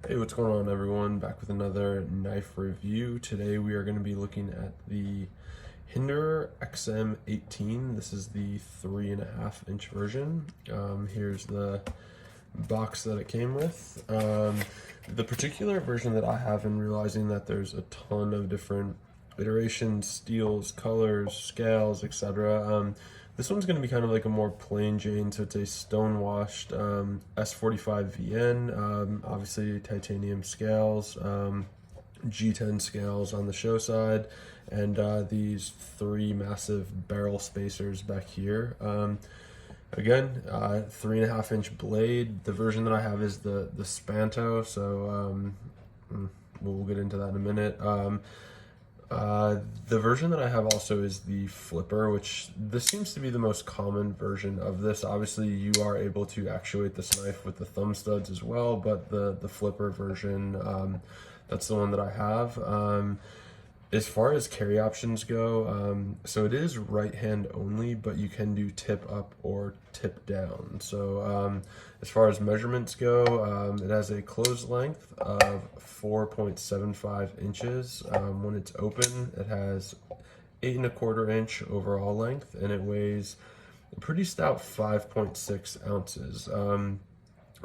Hey, what's going on everyone? Back with another knife review. Today we are going to be looking at the Hinderer XM-18. This is the 3.5-inch version. Here's the box that it came with. The particular version that I have, in realizing that there's a ton of different iterations, steels, colors, scales, etc. This one's going to be kind of like a more plain Jane, so it's a stone washed S45 VN, obviously titanium scales, G10 scales on the show side, and these three massive barrel spacers back here. Again, 3.5-inch blade. The version that I have is the Spanto, so we'll get into that in a minute. The version that I have also is the flipper, which this seems to be the most common version of this. Obviously, you are able to actuate this knife with the thumb studs as well, but the flipper version, that's the one that I have. As far as carry options go, so it is right hand only, but you can do tip up or tip down. So as far as measurements go, it has a closed length of 4.75 inches. When it's open, it has 8.25-inch overall length, and it weighs a pretty stout 5.6 ounces.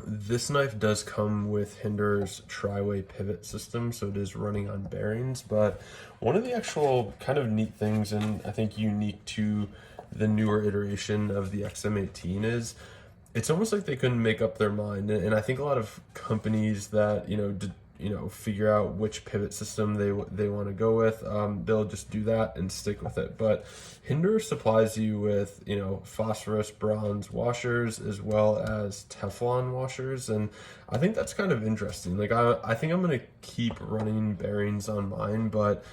This knife does come with Hinderer's tri-way pivot system, so it is running on bearings, but one of the actual kind of neat things, and I think unique to the newer iteration of the XM-18, is it's almost like they couldn't make up their mind. And I think a lot of companies that figure out which pivot system they want to go with, they'll just do that and stick with it. But Hinderer supplies you with phosphorus bronze washers as well as Teflon washers, and I think that's kind of interesting. Like I think I'm gonna keep running bearings on mine, but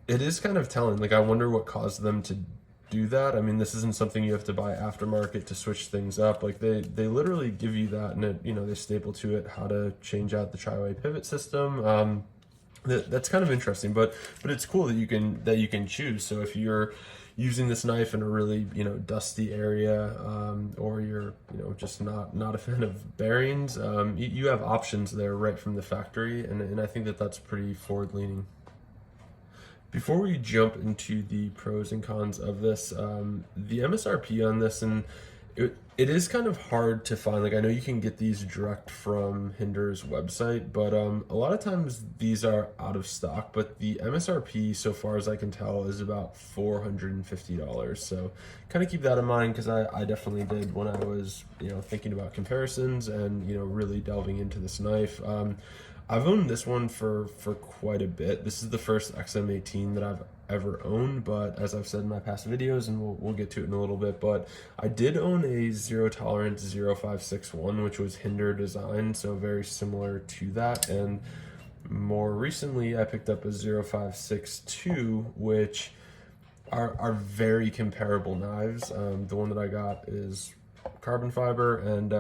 it is kind of telling. Like I wonder what caused them to do that. I mean, this isn't something you have to buy aftermarket to switch things up. Like they literally give you that, and they staple to it how to change out the tri-way pivot system. That's kind of interesting, but it's cool that you can choose. So if you're using this knife in a really dusty area, or you're just not a fan of bearings, you have options there right from the factory, and I think that's pretty forward leaning. Before we jump into the pros and cons of this, the MSRP on this, and it is kind of hard to find. Like I know you can get these direct from Hinderer's website, but a lot of times these are out of stock. But the MSRP, so far as I can tell, is about $450. So kind of keep that in mind, because I definitely did when I was thinking about comparisons and really delving into this knife. I've owned this one for quite a bit. This is the first XM-18 that I've ever owned, but as I've said in my past videos, and we'll get to it in a little bit, but I did own a zero tolerance 0561, which was Hinderer design, so very similar to that. And more recently, I picked up a 0562, which are very comparable knives. The one that I got is carbon fiber, and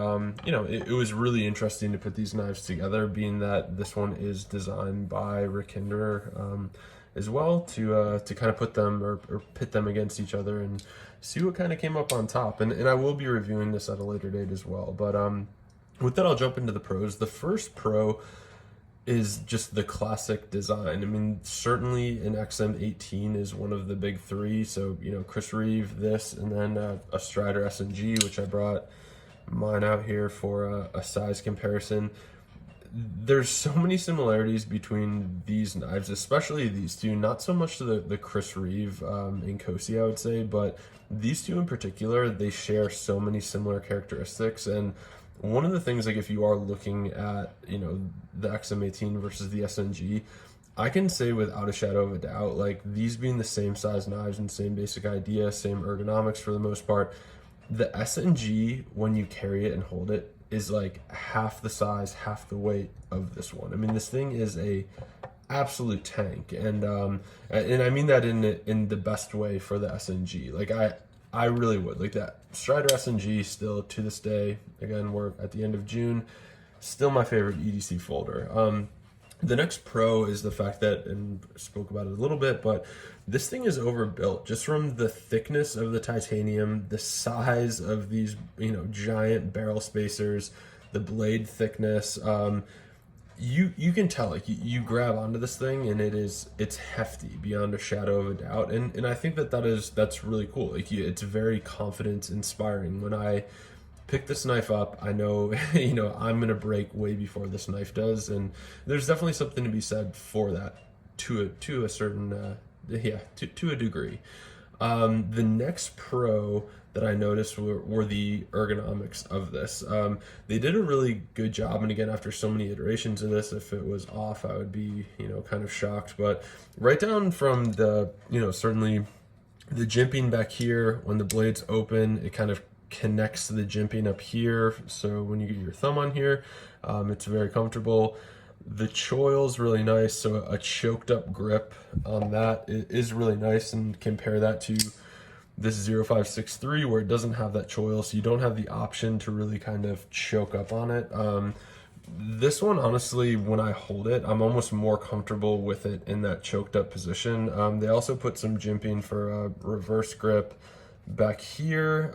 it was really interesting to put these knives together, being that this one is designed by Rick Hinderer as well, to kind of put them or pit them against each other and see what kind of came up on top. And I will be reviewing this at a later date as well, but with that, I'll jump into the pros. The first pro is just the classic design. I mean, certainly an XM-18 is one of the big three. So, Chris Reeve, this, and then a Strider S&G, which I brought mine out here for a size comparison. There's so many similarities between these knives, especially these two. Not so much the Chris Reeve and Cosi, I would say, but these two in particular, they share so many similar characteristics. And one of the things, like if you are looking at the XM-18 versus the S&G, I can say without a shadow of a doubt, like these being the same size knives and same basic idea, same ergonomics for the most part, the S&G, when you carry it and hold it, is like half the size, half the weight of this one. I mean, this thing is a absolute tank, and I mean that in the best way for the S&G. Like I really would like that Strider S&G still to this day. Again, we're at the end of June, still my favorite EDC folder. The next pro is the fact that, and spoke about it a little bit, but this thing is overbuilt just from the thickness of the titanium, the size of these giant barrel spacers, the blade thickness. you can tell, like you grab onto this thing and it's hefty beyond a shadow of a doubt, and I think that's really cool. Like it's very confidence inspiring. When I pick this knife up, I know I'm gonna break way before this knife does, and there's definitely something to be said for that to a certain to a degree. The next pro that I noticed were the ergonomics of this. They did a really good job, and again, after so many iterations of this, if it was off, I would be kind of shocked. But right down from the certainly the jimping back here, when the blade's open, it kind of connects to the jimping up here. So when you get your thumb on here, it's very comfortable. The choil's really nice, so a choked up grip on that is really nice, and compare that to this 0563 where it doesn't have that choil, so you don't have the option to really kind of choke up on it. This one, honestly, when I hold it, I'm almost more comfortable with it in that choked up position. They also put some jimping for a reverse grip back here.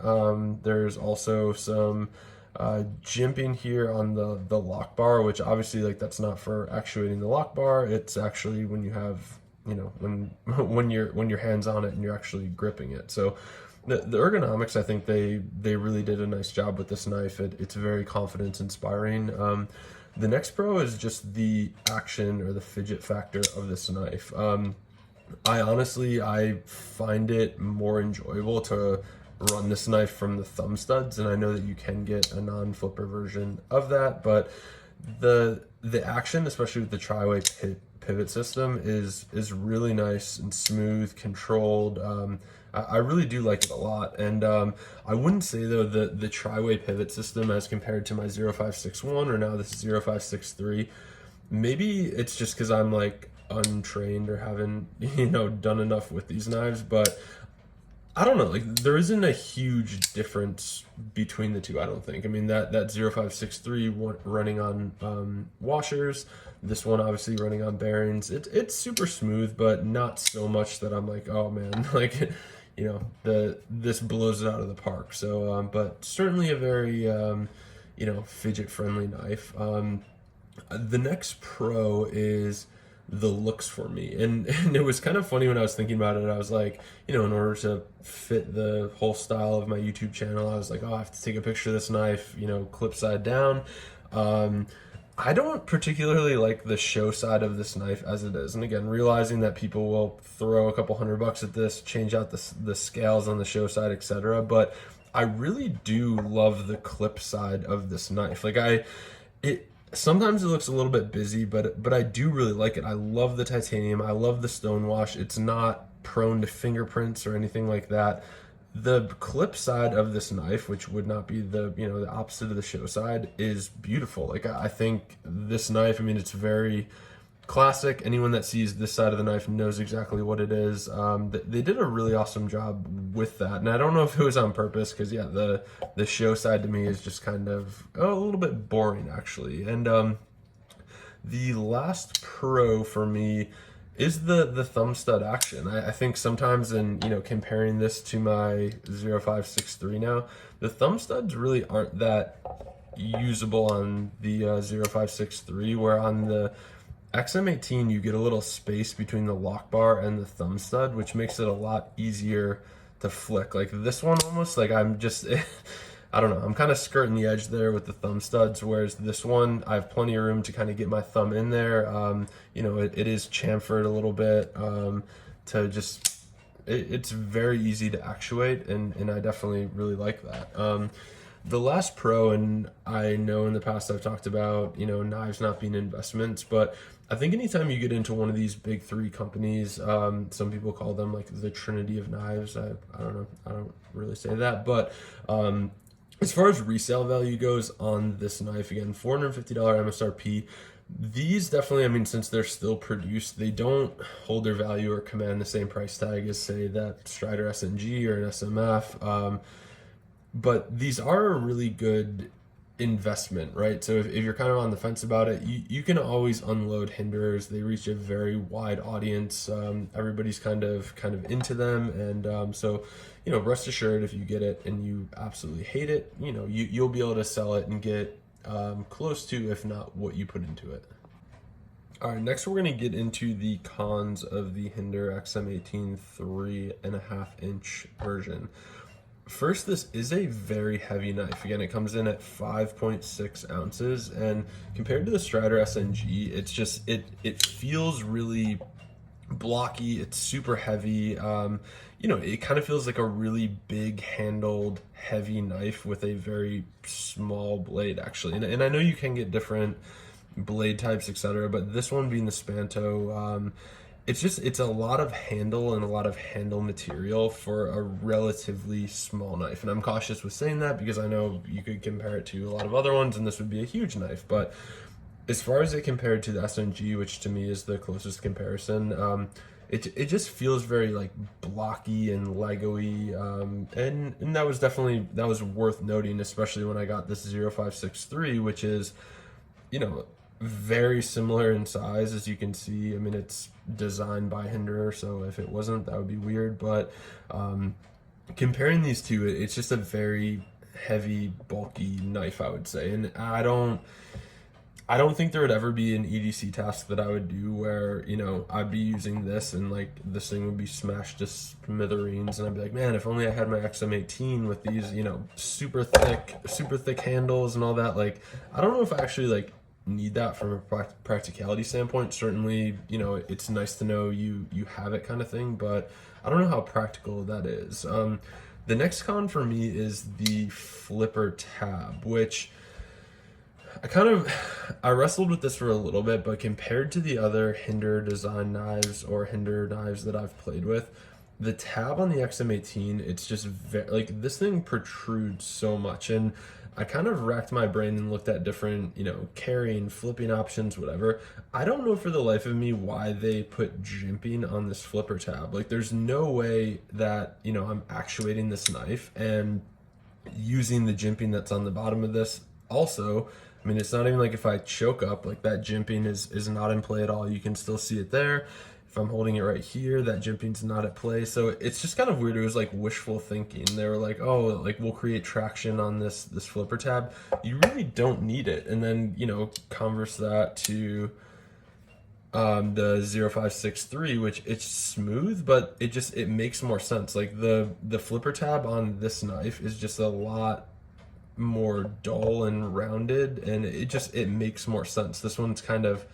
There's also some jimping here on the lock bar, which obviously, like, that's not for actuating the lock bar. It's actually when you have when your hands on it and you're actually gripping it. So the ergonomics, I think they really did a nice job with this knife. It's very confidence inspiring. The next pro is just the action or the fidget factor of this knife. I find it more enjoyable to run this knife from the thumb studs, and I know that you can get a non-flipper version of that, but the action, especially with the tri-way pivot system, is really nice and smooth, controlled. I really do like it a lot, and I wouldn't say though the tri-way pivot system as compared to my 0561 or now this 0563, maybe it's just because I'm like untrained or haven't done enough with these knives, but I don't know, like there isn't a huge difference between the two, I don't think. I mean, that 0563 running on washers, this one obviously running on bearings, it's super smooth, but not so much that I'm like, oh man, like this blows it out of the park. So but certainly a very fidget friendly knife. The next pro is the looks for me, and it was kind of funny when I was thinking about it. I was like, in order to fit the whole style of my YouTube channel, I was like, oh, I have to take a picture of this knife, clip side down. I don't particularly like the show side of this knife as it is, and again, realizing that people will throw a couple $100 at this, change out the scales on the show side, etc. But I really do love the clip side of this knife. Like sometimes it looks a little bit busy, but I do really like it. I love the titanium. I love the stonewash. It's not prone to fingerprints or anything like that. The clip side of this knife, which would not be the opposite of the show side, is beautiful. Like I think this knife, I mean, it's very classic. Anyone that sees this side of the knife knows exactly what it is. They did a really awesome job with that, and I don't know if it was on purpose, because the show side to me is just kind of a little bit boring actually. And the last pro for me is the thumb stud action. I think sometimes in comparing this to my 0563 now, the thumb studs really aren't that usable on the 0563, where on the XM-18 you get a little space between the lock bar and the thumb stud, which makes it a lot easier to flick. Like this one, almost like I'm just I don't know, I'm kind of skirting the edge there with the thumb studs, whereas this one I have plenty of room to kind of get my thumb in there. It is chamfered a little bit to just it's very easy to actuate, and I definitely really like that. The last pro, and I know in the past I've talked about knives not being investments, but I think anytime you get into one of these big three companies, some people call them like the Trinity of knives. I don't know, I don't really say that, but as far as resale value goes on this knife, again, $450 MSRP. These definitely, I mean, since they're still produced, they don't hold their value or command the same price tag as, say, that Strider SNG or an SMF. But these are a really good investment, right? So if you're kind of on the fence about it, you can always unload Hinderers. They reach a very wide audience. Everybody's kind of into them, and so rest assured, if you get it and you absolutely hate it, you'll be able to sell it and get close to, if not what you put into it. All right, next we're going to get into the cons of the Hinderer XM-18 3.5-inch version. First, this is a very heavy knife. Again, it comes in at 5.6 ounces, and compared to the Strider SNG, it feels really blocky. It's super heavy. It kind of feels like a really big handled, heavy knife with a very small blade, actually. And I know you can get different blade types, etc., but this one being the Spanto, it's a lot of handle and a lot of handle material for a relatively small knife. And I'm cautious with saying that because I know you could compare it to a lot of other ones and this would be a huge knife, but as far as it compared to the SNG, which to me is the closest comparison, it just feels very like blocky and Lego-y, and that was worth noting, especially when I got this 0563, which is, very similar in size, as you can see. I mean, it's designed by Hinderer, so if it wasn't, that would be weird. But comparing these two, it's just a very heavy, bulky knife, I would say. And I don't think there would ever be an EDC task that I would do where, I'd be using this and like this thing would be smashed to smithereens and I'd be like, man, if only I had my XM-18 with these, super thick handles and all that. Like, I don't know if I actually like need that from a practicality standpoint. Certainly, it's nice to know you have it, kind of thing, but I don't know how practical that is. The next con for me is the flipper tab, which I wrestled with this for a little bit, but compared to the other Hinderer design knives or Hinderer knives that I've played with, the tab on the XM-18, it's just very, like, this thing protrudes so much. And I kind of racked my brain and looked at different, carrying, flipping options, whatever. I don't know for the life of me why they put jimping on this flipper tab. Like, there's no way that, I'm actuating this knife and using the jimping that's on the bottom of this. Also, I mean, it's not even like if I choke up, like that jimping is not in play at all. You can still see it there. If I'm holding it right here, that jimping's not at play. So it's just kind of weird. It was like wishful thinking. They were like, oh, like we'll create traction on this flipper tab. You really don't need it. And then, converse that to the 0563, which it's smooth, but it makes more sense. Like the flipper tab on this knife is just a lot more dull and rounded, and it makes more sense. This one's kind of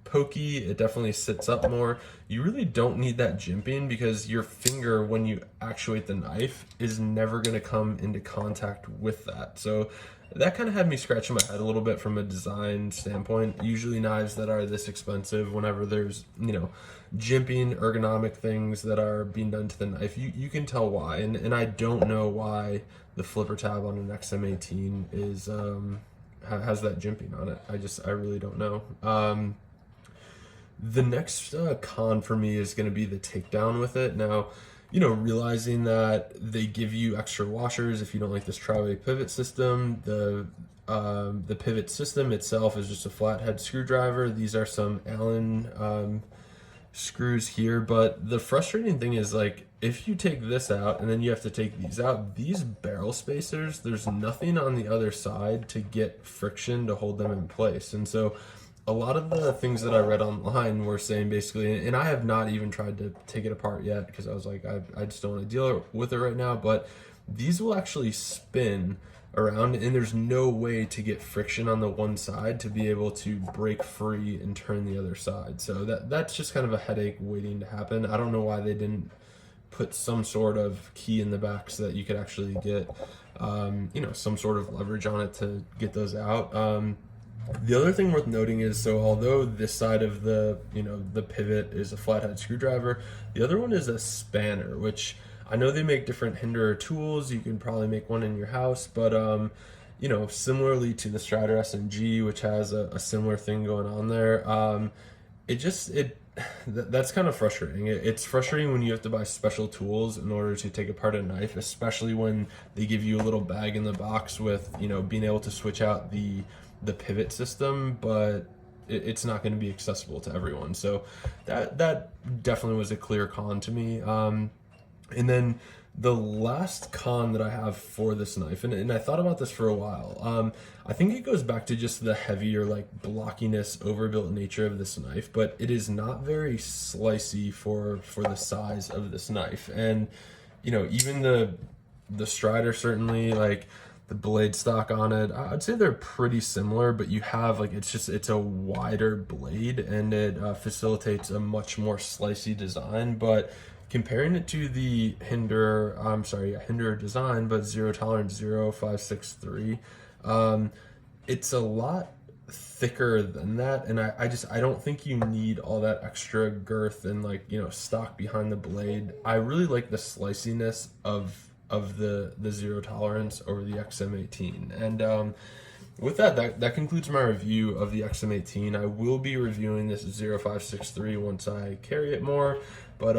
pokey. It definitely sits up more. You really don't need that jimping because your finger, when you actuate the knife, is never going to come into contact with that. So that kind of had me scratching my head a little bit from a design standpoint. Usually knives that are this expensive, whenever there's, jimping, ergonomic things that are being done to the knife, you can tell why. And I don't know why the flipper tab on an XM-18 is has that jimping on it. I really don't know. The next con for me is going to be the takedown with it. Now, realizing that they give you extra washers if you don't like this tri-way pivot system. The pivot system itself is just a flathead screwdriver. These are some Allen screws here, but the frustrating thing is, like, if you take this out and then you have to take these out, these barrel spacers, there's nothing on the other side to get friction to hold them in place. And so a lot of the things that I read online were saying basically, and I have not even tried to take it apart yet because I was like, I just don't want to deal with it right now, but these will actually spin around and there's no way to get friction on the one side to be able to break free and turn the other side. So that's just kind of a headache waiting to happen. I don't know why they didn't put some sort of key in the back so that you could actually get some sort of leverage on it to get those out. The other thing worth noting is, so although this side of the pivot is a flathead screwdriver, the other one is a spanner, which I know they make different Hinderer tools. You can probably make one in your house, but similarly to the Strider SNG, which has a similar thing going on there, that's kind of frustrating. It's frustrating when you have to buy special tools in order to take apart a knife, especially when they give you a little bag in the box with being able to switch out the pivot system, but it's not going to be accessible to everyone. So that definitely was a clear con to me. And then The last con that I have for this knife, and I thought about this for a while, I think it goes back to just the heavier, like, blockiness, overbuilt nature of this knife, but it is not very slicey for the size of this knife. And, you know, even the Strider, certainly, like, the blade stock on it, I'd say they're pretty similar, but you have, like, it's a wider blade, and it facilitates a much more slicey design. But comparing it to the Hinderer design, but zero tolerance 0563, it's a lot thicker than that, and I don't think you need all that extra girth and, like, you know, stock behind the blade. I really like the sliciness of the zero tolerance over the XM-18. And with that concludes my review of the XM-18. I will be reviewing this 0563 once I carry it more. But,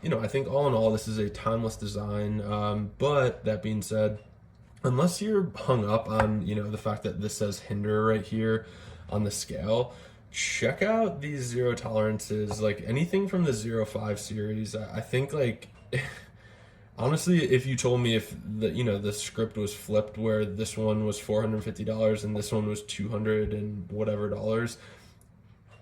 you know, I think all in all, this is a timeless design. But that being said, unless you're hung up on, you know, the fact that this says Hinderer right here on the scale, check out these zero tolerances. Like, anything from the 05 series, I think, like, honestly, if you told me if the script was flipped where this one was $450 and this one was 200 and whatever dollars,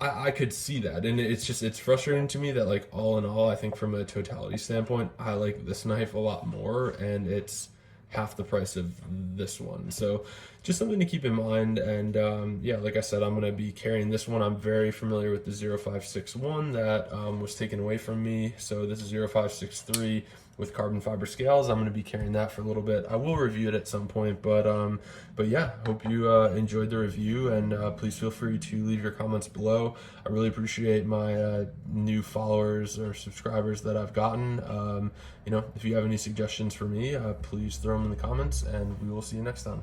I could see that. And it's frustrating to me that, like, all in all, I think from a totality standpoint, I like this knife a lot more, and it's half the price of this one. So just something to keep in mind. And yeah, like I said, I'm going to be carrying this one. I'm very familiar with the 0561 that was taken away from me. So this is 0563 with carbon fiber scales. I'm going to be carrying that for a little bit. I will review it at some point, but yeah, hope you enjoyed the review, and please feel free to leave your comments below. I really appreciate my new followers or subscribers that I've gotten. You know, if you have any suggestions for me, please throw them in the comments, and we will see you next time.